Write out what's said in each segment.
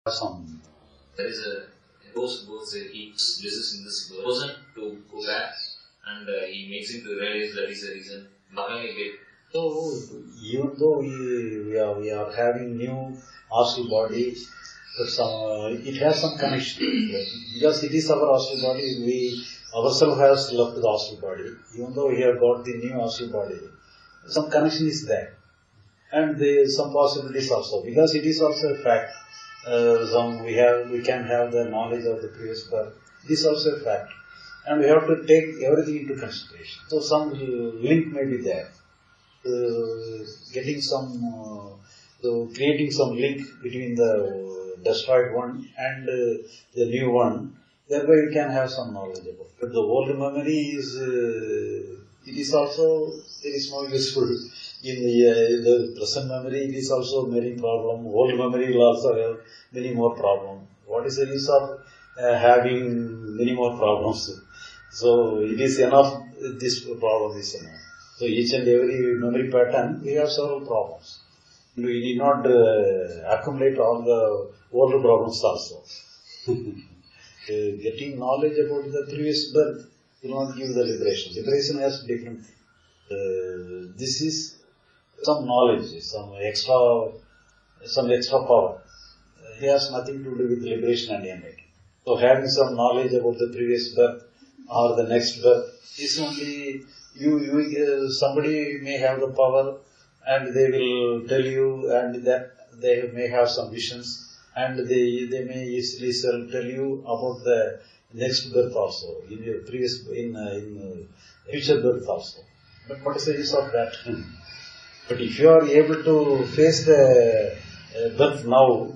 Some. There is a ghost he resists in this person to go back, and he makes him to realize that is the reason. How can we get? So even though we are having new astral body, but it has some connection because it is our astral body. We ourselves has left the astral body. Even though we have got the new astral body, some connection is there, and some possibilities also, because it is also a fact. We can have the knowledge of the previous birth. It is also a fact, and we have to take everything into consideration. So some link may be there, creating some link between the destroyed one and the new one. Thereby we can have some knowledge about it. But the old memory is, it is also, there is no useful. In the present memory, it is also many problems. Old memory will also have many more problems. What is the use of having many more problems? So it is enough, this problem is enough. So each and every memory pattern, we have several problems. We need not accumulate all the old problems also. Getting knowledge about the previous birth will not give the liberation. Liberation has different things. This is some knowledge, some extra power. It has nothing to do with liberation and enlightenment. So having some knowledge about the previous birth or the next birth is only somebody may have the power and they will tell you, and that they may have some visions, and they may easily tell you about the next birth also, in your previous, in future birth also. But what is the use of that? But if you are able to face the birth now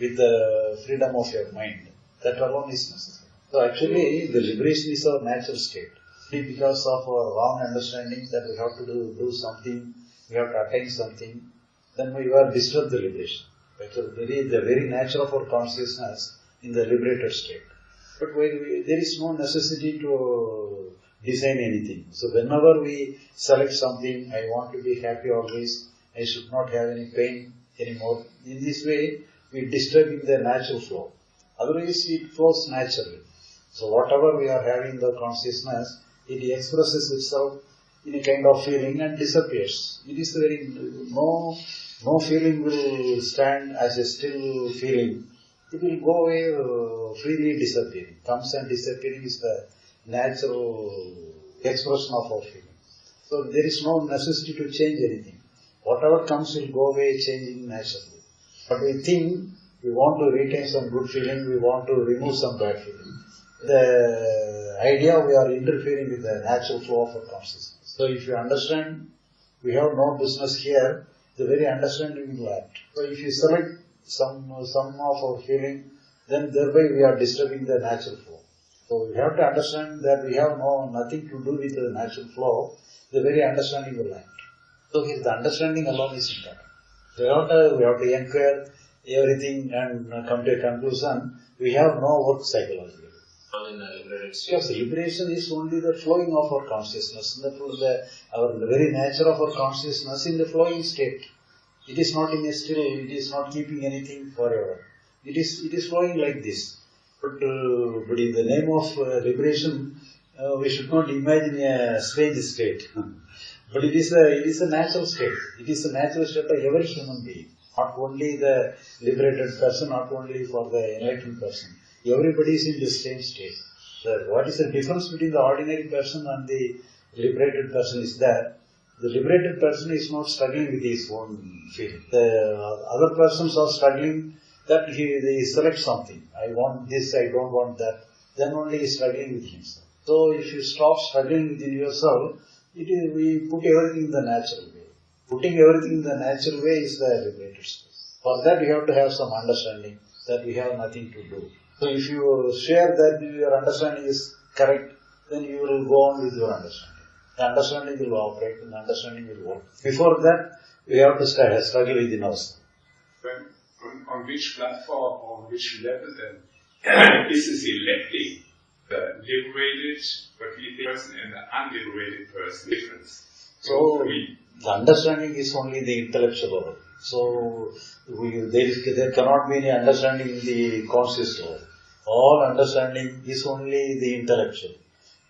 with the freedom of your mind, that alone is necessary. So actually, the liberation is our natural state. Because of our wrong understanding that we have to do something, we have to attain something, then we will disturb the liberation. That's the very nature of our consciousness in the liberated state. But there is no necessity to design anything. So whenever we select something, I want to be happy always, I should not have any pain anymore. In this way, we disturb in the natural flow. Otherwise, it flows naturally. So whatever we are having the consciousness, it expresses itself in a kind of feeling and disappears. It is no feeling will stand as a still feeling. It will go away freely disappearing. Comes and disappearing is the natural expression of our feeling. So there is no necessity to change anything. Whatever comes will go away changing naturally. But we think we want to retain some good feeling, we want to remove some bad feeling. The idea we are interfering with the natural flow of our consciousness. So if you understand, we have no business here, the very understanding will act. So if you select some of our feeling, then thereby we are disturbing the natural flow. So we have to understand that we have nothing to do with the natural flow, the very understanding will act. So here the understanding alone is important. So we have to inquire everything and come to a conclusion. We have no work psychologically. Yes, liberation is only the flowing of our consciousness, the very nature of our consciousness in the flowing state. It is not in a still, it is not keeping anything forever. It is flowing like this. But in the name of liberation, we should not imagine a strange state. But it is a natural state. It is a natural state of every human being. Not only the liberated person, not only for the enlightened person. Everybody is in the same state. What is the difference between the ordinary person and the liberated person is that the liberated person is not struggling with his own feeling. The other persons are struggling that they select something. I want this, I don't want that. Then only he is struggling with himself. So if you stop struggling within yourself, we put everything in the natural way. Putting everything in the natural way is the liberated state. For that we have to have some understanding that we have nothing to do. So if you share that your understanding is correct, then you will go on with your understanding. The understanding will operate and the understanding will work. Before that, we have to struggle within ourselves. On which platform, on which level then is this electing the liberated person and the unliberated person difference? So the understanding is only the intellectual level. So there cannot be any understanding in the conscious level. All understanding is only the intellectual.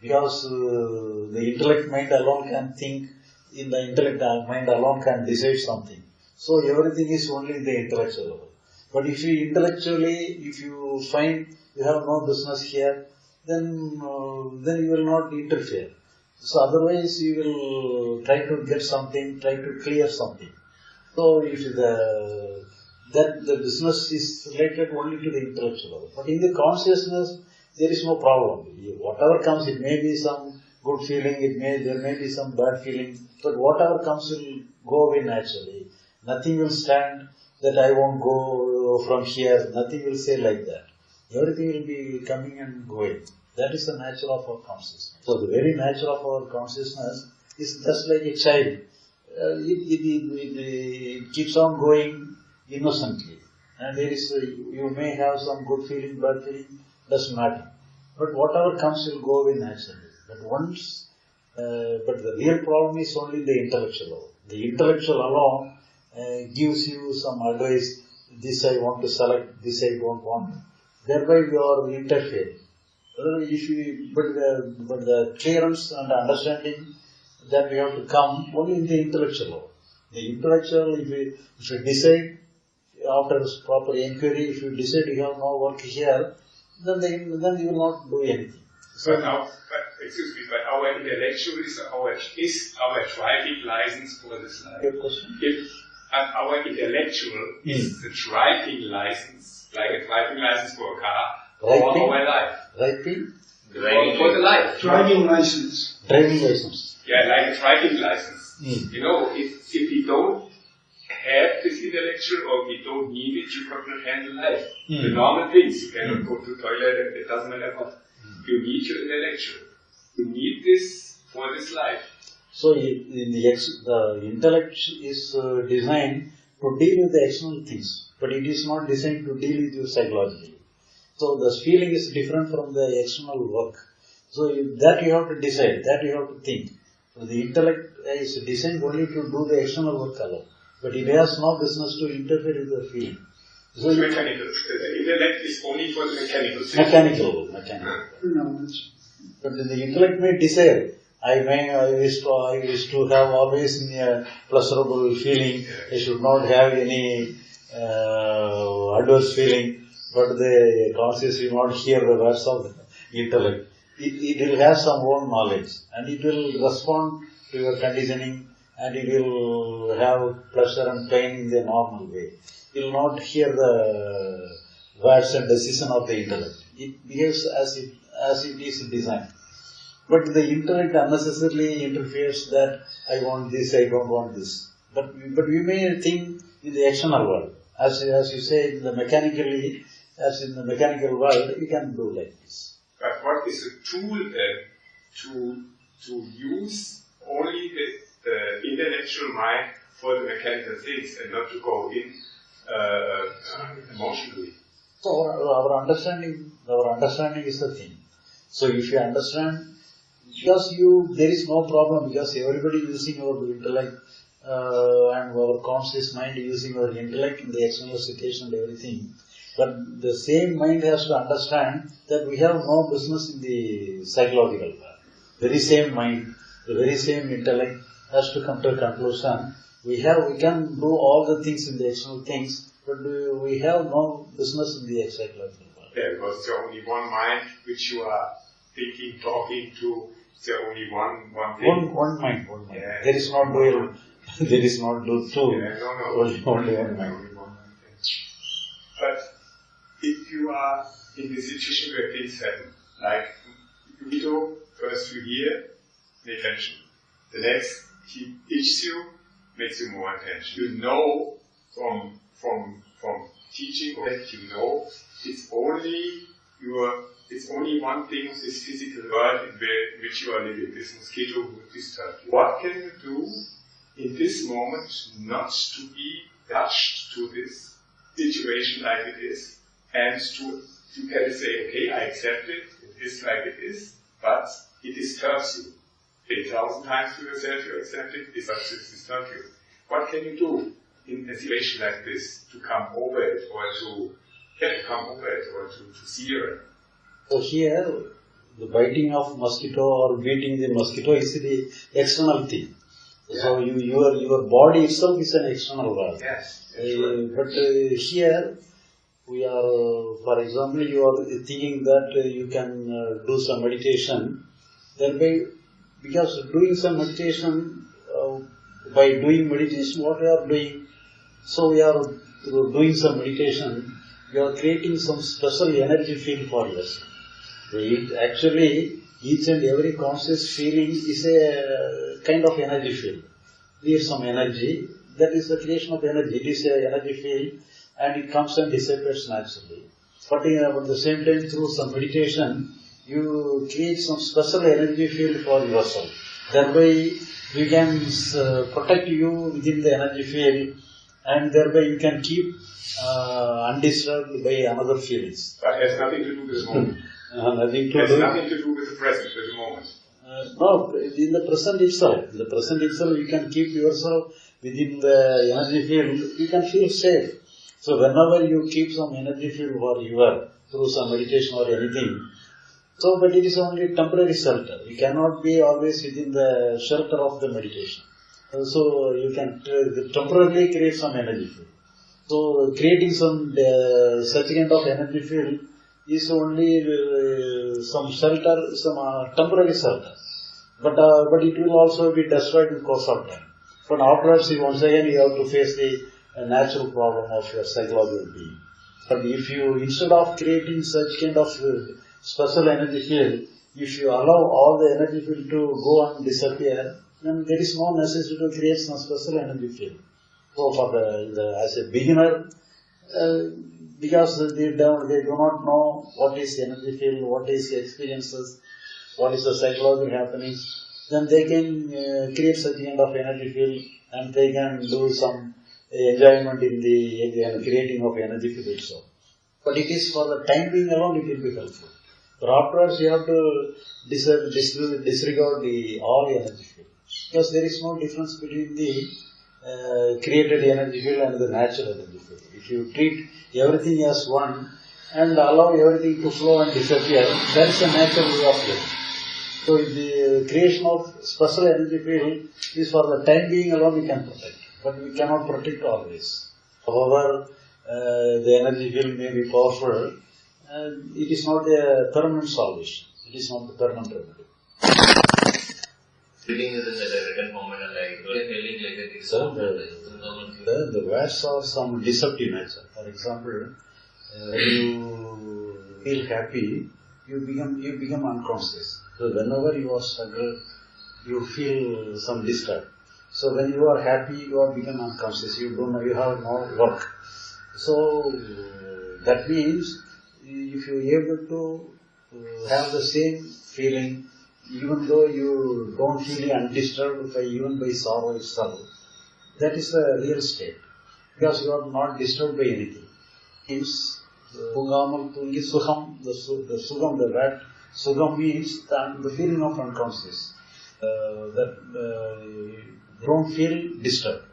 Because the intellect mind alone can think, in the intellect mind alone can decide something. So everything is only in the intellectual level. But if you intellectually, if you find you have no business here, then you will not interfere. So otherwise you will try to get something, try to clear something. So if the business is related only to the intellectual level. But in the consciousness, there is no problem. Whatever comes, it may be some good feeling, there may be some bad feeling, but whatever comes will go away naturally. Nothing will stand that I won't go from here. Nothing will say like that. Everything will be coming and going. That is the nature of our consciousness. So the very nature of our consciousness is just like a child. It keeps on going innocently. And there is you may have some good feeling, bad feeling, doesn't matter. But whatever comes will go away naturally. But but the real problem is only the intellectual level. The intellectual alone gives you some advice. This I want to select, this I don't want. Thereby you are interfering. But the clearance and understanding that we have to come only in the intellectual level. The intellectual, if you decide after proper inquiry, if you decide you have no work here, then you will not do anything. So excuse me, but our intellectual is our driving license for this life. Your question? Our intellectual is the driving license, like a driving license for a car, for our life. Driving? For the life. Driving license. Driving license. Yeah, like a driving license. You know, if we don't have this intellectual or we don't need it, you cannot handle life. The normal things, you cannot go to the toilet and it doesn't matter what. You need your intellectual. You need this for this life. So the intellect is designed to deal with the external things, but it is not designed to deal with you psychologically. So the feeling is different from the external work. So that you have to decide, that you have to think. So the intellect is designed only to do the external work alone, but it has no business to interfere with the feeling. So mechanical. The intellect is only for the mechanical things. Mechanical. No, But the intellect may decide. I wish to have always a pleasurable feeling. I should not have any adverse feeling. But the conscious will not hear the words of the intellect. It will have some own knowledge, and it will respond to your conditioning, and it will have pleasure and pain in the normal way. It will not hear the words and decision of the intellect. It behaves as it is designed. But the intellect unnecessarily interferes that I want this, I don't want this. But we may think in the external world. As you say, as in the mechanical world, you can do like this. But what is a tool then to use only the intellectual mind for the mechanical things and not to go in emotionally? So our understanding is the thing. So if you understand, because there is no problem, because everybody using our intellect and our conscious mind using our intellect in the external situation and everything. But the same mind has to understand that we have no business in the psychological world. Very same mind, the very same intellect has to come to a conclusion. We can do all the things in the external things, but we have no business in the psychological world. Yeah, because it's only one mind which you are thinking, talking to. It's only one thing. One mind. Yeah. There is not dual. There is not two. Yeah, no. Only one mind. Only one mind. But if you are in the situation where things happen, like Guido, first you hear, pay attention. The next, he teaches you, makes you more attention. You know from teaching, or that you know, it's only one thing, this physical world in which you are living, this mosquito who disturbs you. What can you do in this moment not to be attached to this situation like it is, and you can say, okay, I accept it, it is like it is, but it disturbs you. 1,000 times to yourself you accept it, this is not you. What can you do in a situation like this to come over it or to see it? So here, the biting of mosquito or beating the mosquito is the external thing. Yeah. So your body itself is an external world. Yes. But here, we are, for example, you are thinking that you can do some meditation. Thereby, because doing some meditation, by doing meditation, what we are doing, so we are doing some meditation, you are creating some special energy field for yourself. Actually, each and every conscious feeling is a kind of energy field. There is some energy, that is the creation of energy. It is an energy field and it comes and dissipates naturally. But at the same time, through some meditation, you create some special energy field for yourself. Thereby, we can protect you within the energy field and thereby you can keep undisturbed by another feelings. That has nothing to do with the moment. Nothing to do with the present, with the moment. No, in the present itself. In the present itself, you can keep yourself within the energy field, you can feel safe. So whenever you keep some energy field for you through some meditation or anything, so but it is only temporary shelter. You cannot be always within the shelter of the meditation. So you can temporarily create some energy field. So creating some such kind of energy field is only some shelter, some temporary shelter. But it will also be destroyed in course of time. But afterwards, once again, you have to face the natural problem of your psychological being. But if you, instead of creating such kind of special energy field, if you allow all the energy field to go and disappear, then there is no necessity to create some special energy field. So for as a beginner, because they do not know what is energy field, what is experiences, what is the psychological happenings, then they can create such kind of energy field and they can do some enjoyment in the creating of energy field itself. But it is for the time being alone it will be helpful. But afterwards you have to disregard all energy field. Because there is no difference between the created energy field and the natural energy field. If you treat everything as one and allow everything to flow and disappear, that is the natural way of living. So the creation of special energy field is for the time being alone we can protect. But we cannot protect always. However, the energy field may be powerful, it is not a permanent solution. It is not the permanent remedy. Reading is in the written format and telling like that it's the words are some deceptive nature. For example, when you feel happy, you become unconscious. So whenever you are struggled, you feel some distress. So when you are happy, you are become unconscious. You don't know, you have no work. So that means if you are able to have the same feeling, even though you don't feel undisturbed even by sorrow itself, that is the real state. Because you are not disturbed by anything. Means Pungamal Tungi Sukham, the Sukham, the word Sukham means the feeling of unconscious. Don't feel disturbed.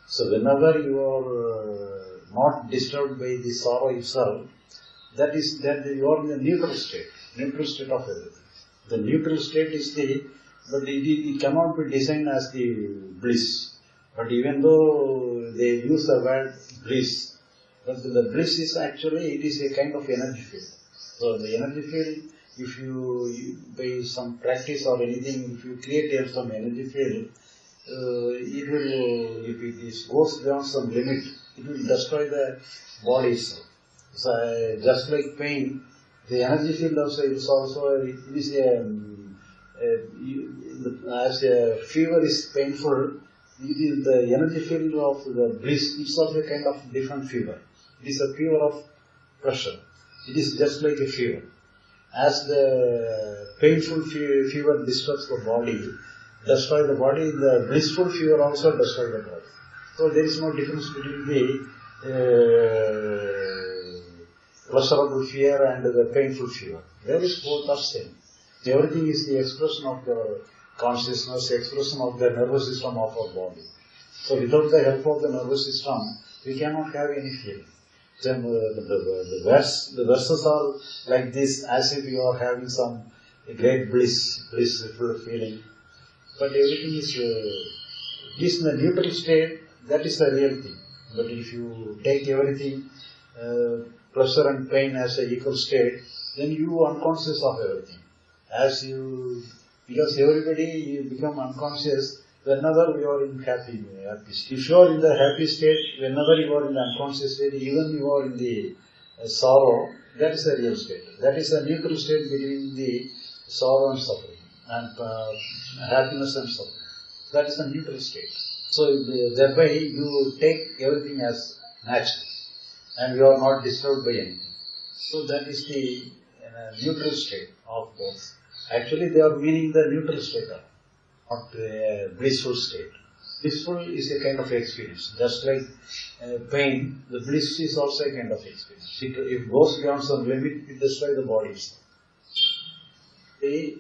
So whenever you are not disturbed by the sorrow itself, that you are in the neutral state of everything. The neutral state is but it cannot be designed as the bliss. But even though they use the word bliss, but the bliss is actually, it is a kind of energy field. So the energy field, if you by some practice or anything, if you create some energy field, it will, if it goes beyond some limit, it will destroy the body itself. So just like pain, the energy field also is as a fever is painful, it is the energy field of the bliss. It's also a kind of different fever. It is a fever of pressure. It is just like a fever. As the painful fever disturbs the body, destroy the body, the blissful fever also destroys the body. So there is no difference between the pleasurable fear and the painful fever. There is both are same. Everything is the expression of your consciousness, expression of the nervous system of our body. So without the help of the nervous system, we cannot have any feeling. Then the verses are like this, as if you are having some great blissful feeling. But everything is, at least in the neutral state, that is the real thing. But if you take everything, pleasure and pain as an equal state, then you are unconscious of everything. Because everybody, you become unconscious whenever you are in happy state. If you are in the happy state, whenever you are in the unconscious state, even you are in the sorrow, that is the real state. That is the neutral state between the sorrow and suffering, and happiness and suffering. That is the neutral state. So thereby you take everything as natural, and you are not disturbed by anything. So that is the neutral state of both. Actually, they are meaning the neutral state, not the blissful state. Blissful is a kind of experience. Just like pain, the bliss is also a kind of experience. If it goes beyond some limit, it destroys the body itself. The